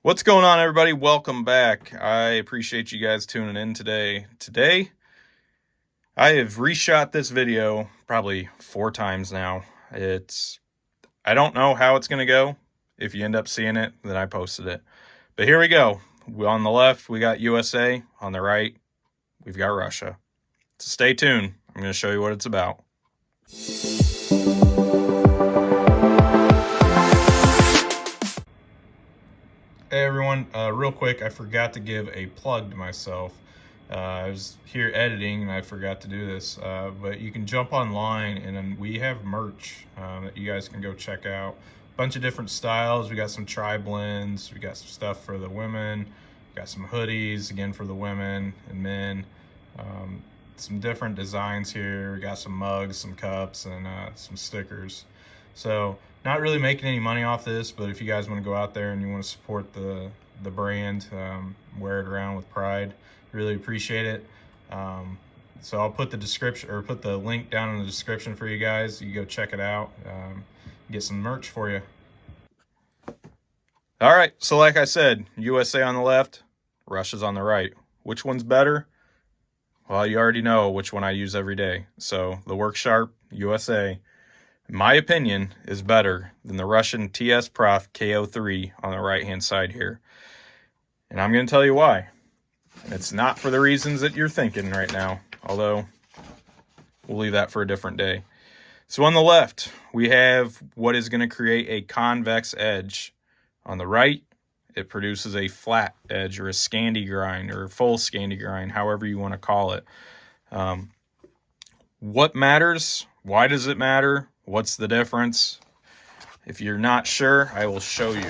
What's going on, everybody? Welcome back. I appreciate you guys tuning in today. Today, I have reshot this video probably 4 times now. I don't know how it's going to go. If you end up seeing it, then I posted it. But here we go. On the left, we got USA. On the right, we've got Russia. So stay tuned. I'm going to show you what it's about. Hey everyone, real quick, I forgot to give a plug to myself. I was here editing and I forgot to do this, but you can jump online and then we have merch that you guys can go check out. A bunch of different styles. We got some tri-blends, we got some stuff for the women, we got some hoodies, again for the women and men. Some different designs here. We got some mugs, some cups, and some stickers. So not really making any money off this, but if you guys want to go out there and you want to support the brand, wear it around with pride, really appreciate it. So I'll put the description or put the link down in the description for you guys. You go check it out, get some merch for you. All right, so like I said, USA on the left, Russia's on the right. Which one's better? Well, you already know which one I use every day. So the worksharp USA, in my opinion, is better than the Russian TSprof KO3 on the right-hand side here. And I'm going to tell you why. And it's not for the reasons that you're thinking right now, although we'll leave that for a different day. So on the left, we have what is going to create a convex edge. On the right, it produces a flat edge or a Scandi grind or a full Scandi grind, however you want to call it. What matters? Why does it matter? What's the difference? If you're not sure, I will show you.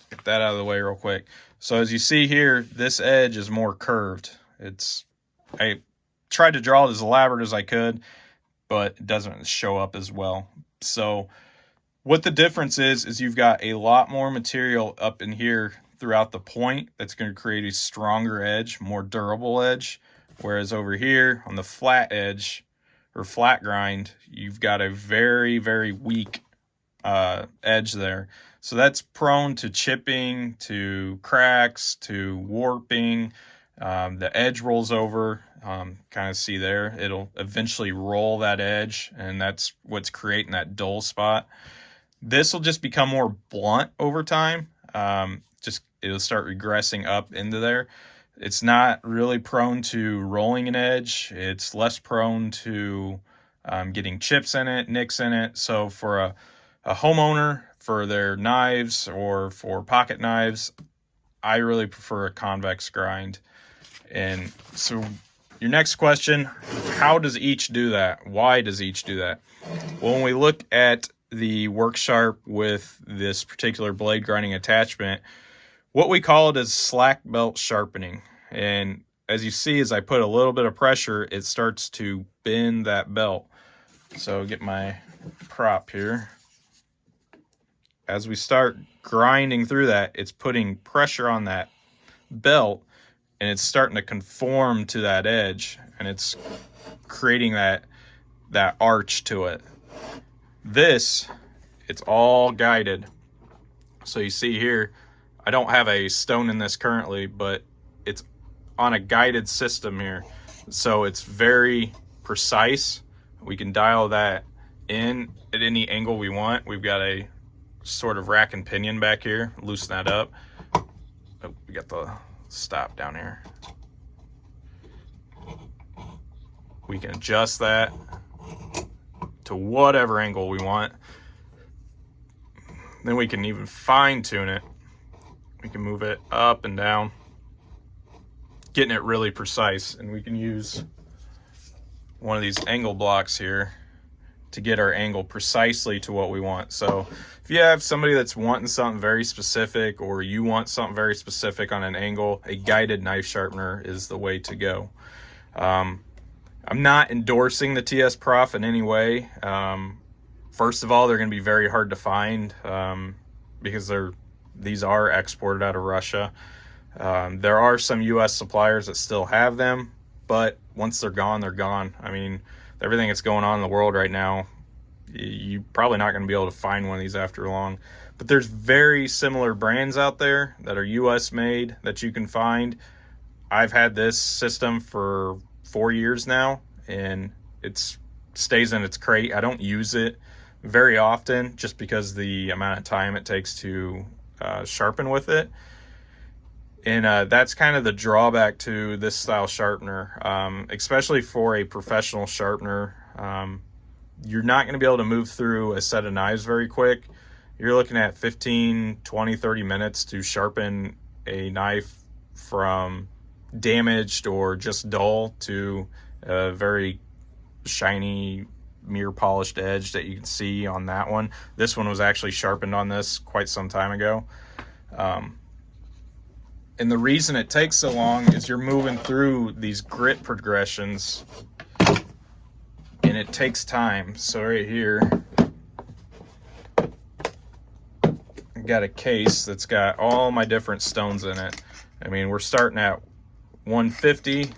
Get that out of the way real quick. So as you see here, this edge is more curved. I tried to draw it as elaborate as I could, but it doesn't show up as well. So what the difference is you've got a lot more material up in here throughout the point that's going to create a stronger edge, more durable edge. Whereas over here on the flat edge or flat grind, you've got a very, very weak edge there. So that's prone to chipping, to cracks, to warping. The edge rolls over, kind of see there. It'll eventually roll that edge, and that's what's creating that dull spot. This will just become more blunt over time. It'll start regressing up into there. It's not really prone to rolling an edge. It's less prone to getting chips in it, nicks in it. So for a homeowner, for their knives or for pocket knives, I really prefer a convex grind. And so your next question, how does each do that? Why does each do that? Well, when we look at the worksharp with this particular blade grinding attachment, what we call it is slack belt sharpening. And as you see, as I put a little bit of pressure, it starts to bend that belt. So get my prop here. As we start grinding through that, it's putting pressure on that belt and it's starting to conform to that edge, and it's creating that arch to it. It's all guided. So you see here, I don't have a stone in this currently, but it's on a guided system here. So it's very precise. We can dial that in at any angle we want. We've got a sort of rack and pinion back here. Loosen that up. Oh, we got the stop down here. We can adjust that to whatever angle we want. Then we can even fine tune it. We can move it up and down, getting it really precise. And we can use one of these angle blocks here to get our angle precisely to what we want. So if you have somebody that's wanting something very specific, or you want something very specific on an angle, a guided knife sharpener is the way to go. I'm not endorsing the TSprof in any way. First of all, they're going to be very hard to find because these are exported out of Russia. There are some U.S. suppliers that still have them, but once they're gone, they're gone. I mean, everything that's going on in the world right now, You're probably not going to be able to find one of these after long. But there's very similar brands out there that are US made that you can find. I've had this system for 4 years now, and it stays in its crate. I don't use it very often just because the amount of time it takes to sharpen with it. And that's kind of the drawback to this style sharpener, especially for a professional sharpener. You're not going to be able to move through a set of knives very quick. You're looking at 15, 20, 30 minutes to sharpen a knife from damaged or just dull to a very shiny, mirror polished edge that you can see on that one. This one was actually sharpened on this quite some time ago. And the reason it takes so long is you're moving through these grit progressions, and it takes time. So right here, I've got a case that's got all my different stones in it. I mean, we're starting at 150,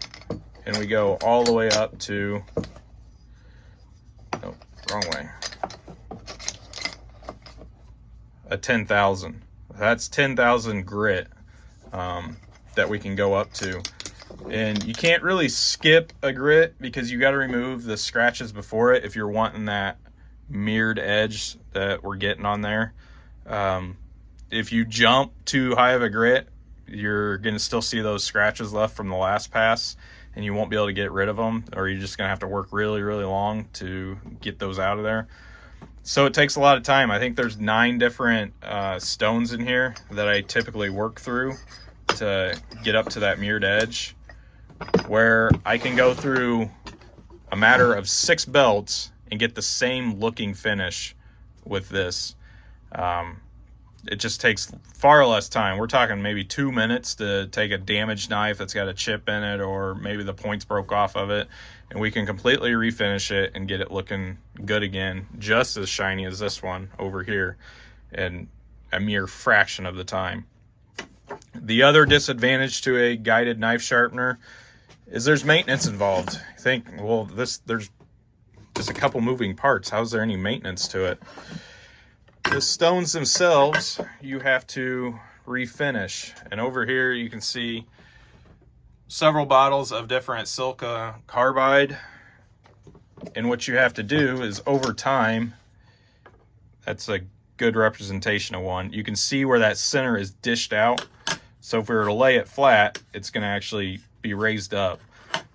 and we go all the way up to, oh, wrong way, a 10,000. That's 10,000 grit that we can go up to. And you can't really skip a grit because you got to remove the scratches before it if you're wanting that mirrored edge that we're getting on there. If you jump too high of a grit, you're going to still see those scratches left from the last pass, and you won't be able to get rid of them, or you're just going to have to work really, really long to get those out of there. So it takes a lot of time. I think there's 9 different stones in here that I typically work through to get up to that mirrored edge, where I can go through a matter of 6 belts and get the same looking finish with this. It just takes far less time. We're talking maybe 2 minutes to take a damaged knife that's got a chip in it, or maybe the points broke off of it, and we can completely refinish it and get it looking good again, just as shiny as this one over here, in a mere fraction of the time. The other disadvantage to a guided knife sharpener is there's maintenance involved. You think, well, there's just a couple moving parts. How's there any maintenance to it? The stones themselves, you have to refinish. And over here you can see several bottles of different silica carbide. And what you have to do is, over time, that's a good representation of one. You can see where that center is dished out. So if we were to lay it flat, it's going to actually be raised up.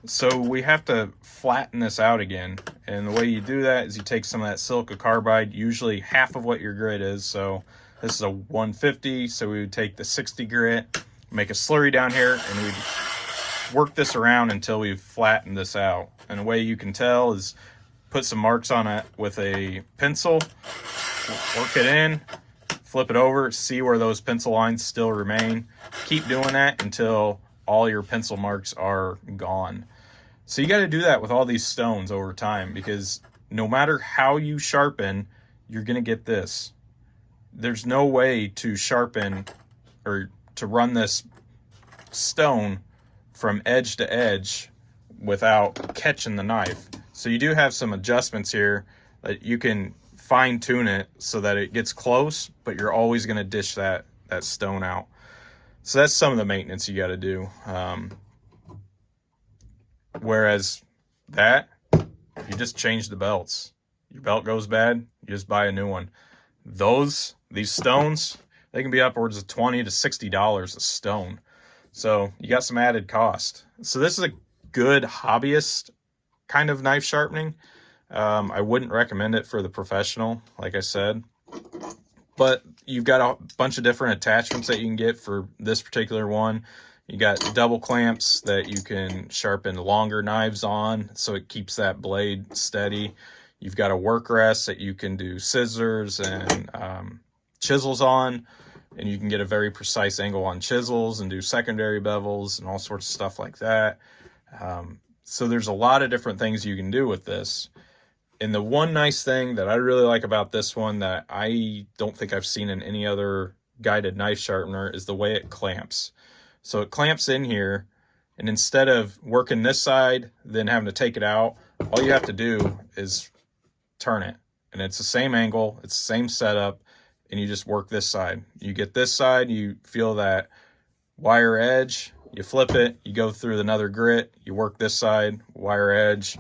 So we have to flatten this out again. And the way you do that is you take some of that silica carbide, usually half of what your grit is. So this is a 150, so we would take the 60 grit, make a slurry down here, and we'd work this around until we've flattened this out. And the way you can tell is put some marks on it with a pencil, work it in, flip it over, see where those pencil lines still remain. Keep doing that until all your pencil marks are gone. So you got to do that with all these stones over time, because no matter how you sharpen, you're going to get this. There's no way to sharpen or to run this stone from edge to edge without catching the knife. So you do have some adjustments here that you can fine tune it so that it gets close, but you're always going to dish that stone out. So that's some of the maintenance you got to do. Whereas that, you just change the belts. Your belt goes bad, you just buy a new one. These stones, they can be upwards of $20 to $60 a stone. So you got some added cost. So this is a good hobbyist kind of knife sharpening. I wouldn't recommend it for the professional, like I said. But you've got a bunch of different attachments that you can get for this particular one. You got double clamps that you can sharpen longer knives on, so it keeps that blade steady. You've got a work rest that you can do scissors and chisels on, and you can get a very precise angle on chisels and do secondary bevels and all sorts of stuff like that. So there's a lot of different things you can do with this. And the one nice thing that I really like about this one that I don't think I've seen in any other guided knife sharpener is the way it clamps. So it clamps in here, and instead of working this side, then having to take it out, all you have to do is turn it. and it's the same angle, it's the same setup, and you just work this side. You get this side, you feel that wire edge, you flip it, you go through another grit, you work this side, wire edge,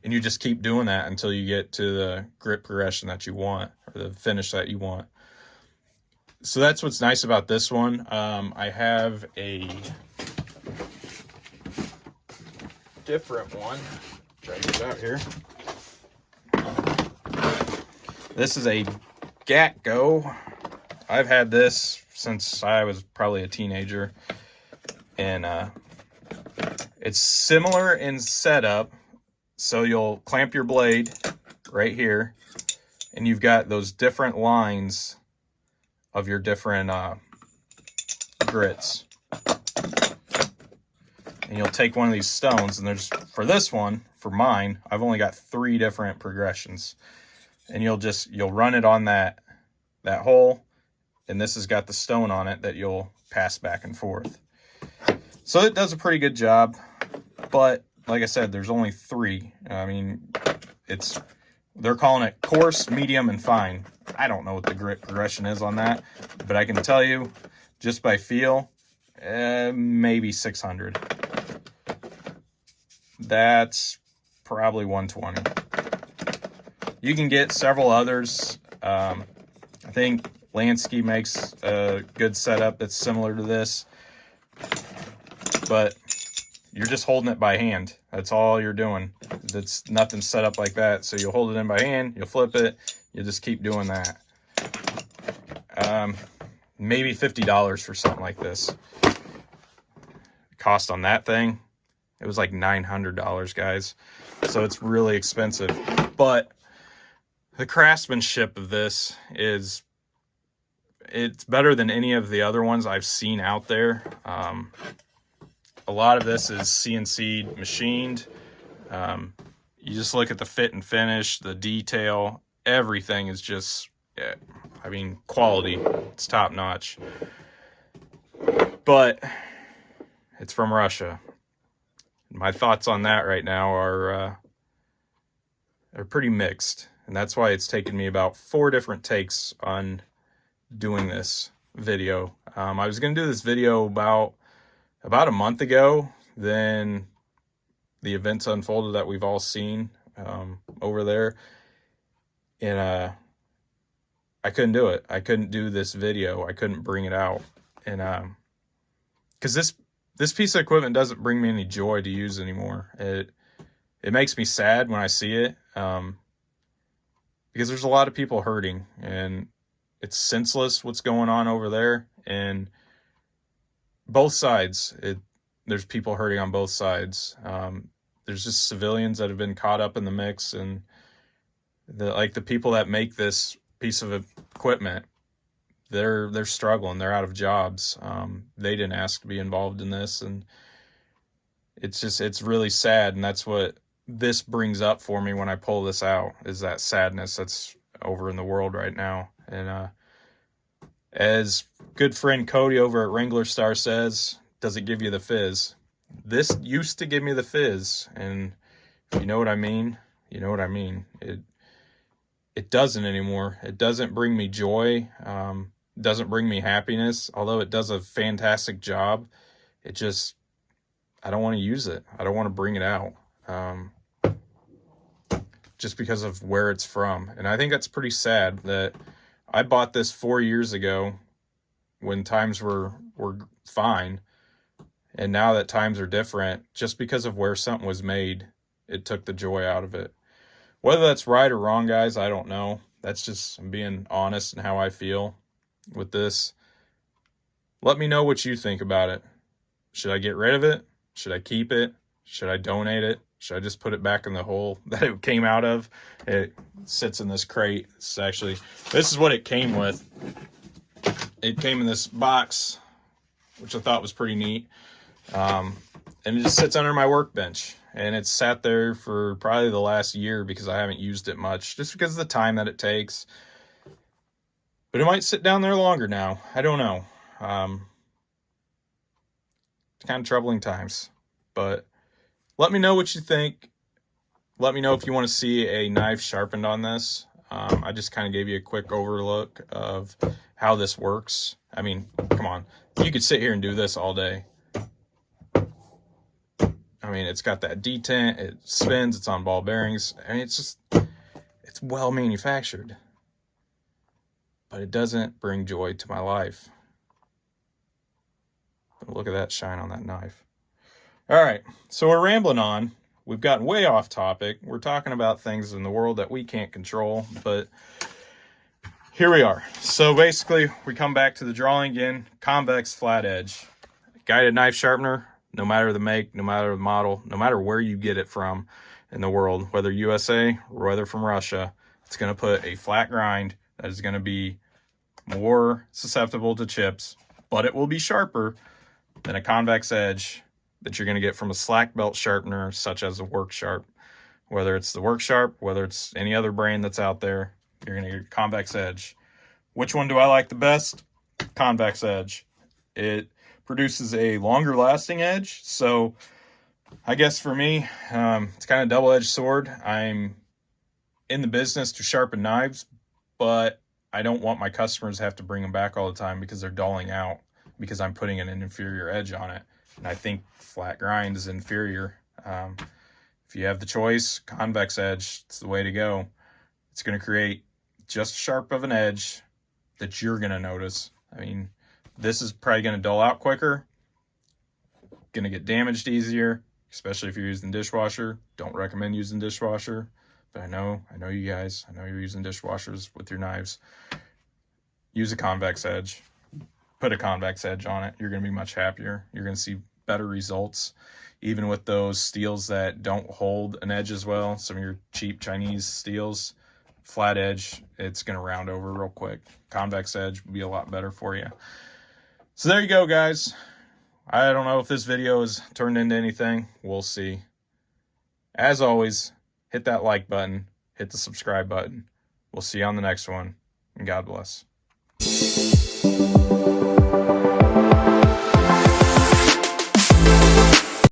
and you just keep doing that until you get to the grit progression that you want, or the finish that you want. So that's what's nice about this one. I have a different one. Try to get it out here. This is a Go. I've had this since I was probably a teenager, and it's similar in setup. So you'll clamp your blade right here, and you've got those different lines of your different grits. And you'll take one of these stones, and there's, for this one, for mine, I've only got 3 different progressions. And you'll run it on that hole, and this has got the stone on it that you'll pass back and forth. So it does a pretty good job, but like I said, there's only 3. I mean, they're calling it coarse, medium, and fine. I don't know what the grit progression is on that, but I can tell you, just by feel, maybe 600. That's probably 120. You can get several others. I think Lansky makes a good setup that's similar to this, but you're just holding it by hand. That's all you're doing. That's nothing set up like that. So you'll hold it in by hand, you'll flip it, you'll just keep doing that. Maybe $50 for something like this. Cost on that thing, it was like $900, guys. So it's really expensive. But the craftsmanship of this it's better than any of the other ones I've seen out there. A lot of this is CNC machined. You just look at the fit and finish, the detail, everything is just, I mean, quality. It's top notch. But it's from Russia. My thoughts on that right now are pretty mixed. And that's why it's taken me about 4 different takes on doing this video. I was going to do this video about a month ago. Then the events unfolded that we've all seen over there. And I couldn't do it. I couldn't do this video. I couldn't bring it out. And because this piece of equipment doesn't bring me any joy to use anymore. It makes me sad when I see it. Because there's a lot of people hurting, and it's senseless what's going on over there. And both sides, there's people hurting on both sides. There's just civilians that have been caught up in the mix, and the people that make this piece of equipment, they're struggling. They're out of jobs. They didn't ask to be involved in this, and it's really sad. And that's what this brings up for me when I pull this out, is that sadness that's over in the world right now. And as good friend Cody over at Wrangler Star says, does it give you the fizz? This used to give me the fizz, and if you know what I mean, you know what I mean. It doesn't anymore. It doesn't bring me joy. It doesn't bring me happiness, although it does a fantastic job. I don't want to use it. I don't want to bring it out. Just because of where it's from. And I think that's pretty sad that I bought this 4 years ago when times were fine. And now that times are different, just because of where something was made, it took the joy out of it. Whether that's right or wrong, guys, I don't know. That's just being honest and how I feel with this. Let me know what you think about it. Should I get rid of it? Should I keep it? Should I donate it? Should I just put it back in the hole that it came out of? It sits in this crate. This is what it came with. It came in this box, which I thought was pretty neat. And it just sits under my workbench. And it's sat there for probably the last year because I haven't used it much, just because of the time that it takes. But it might sit down there longer now. I don't know. It's kind of troubling times. But let me know what you think. Let me know if you want to see a knife sharpened on this. I just kind of gave you a quick overlook of how this works. I mean, come on, you could sit here and do this all day. I mean, it's got that detent, it spins, it's on ball bearings. I mean, it's well manufactured, but it doesn't bring joy to my life. But look at that shine on that knife. All right, so we're rambling on. We've gotten way off topic. We're talking about things in the world that we can't control, but here we are. So basically, we come back to the drawing again. Convex flat edge. Guided knife sharpener, no matter the make, no matter the model, no matter where you get it from in the world, whether USA or whether from Russia, it's going to put a flat grind that is going to be more susceptible to chips, but it will be sharper than a convex edge that you're going to get from a slack belt sharpener such as a worksharp. Whether it's the worksharp, whether it's any other brand that's out there, you're going to get a convex edge. Which one do I like the best? Convex edge. It produces a longer lasting edge. So I guess for me, it's kind of a double-edged sword. I'm in the business to sharpen knives, but I don't want my customers to have to bring them back all the time because they're dulling out because I'm putting an inferior edge on it. And I think flat grind is inferior. If you have the choice, convex edge, it's the way to go. It's going to create just sharp of an edge that you're going to notice. I mean, this is probably going to dull out quicker, going to get damaged easier, especially if you're using dishwasher. Don't recommend using dishwasher, but I know you guys. I know you're using dishwashers with your knives. Use a convex edge. Put a convex edge on it. You're going to be much happier. You're going to see better results. Even with those steels that don't hold an edge as well, some of your cheap Chinese steels, flat edge, it's going to round over real quick. Convex edge would be a lot better for you. So there you go, guys. I don't know if this video has turned into anything. We'll see. As always, hit that like button, hit the subscribe button. We'll see you on the next one, and God bless.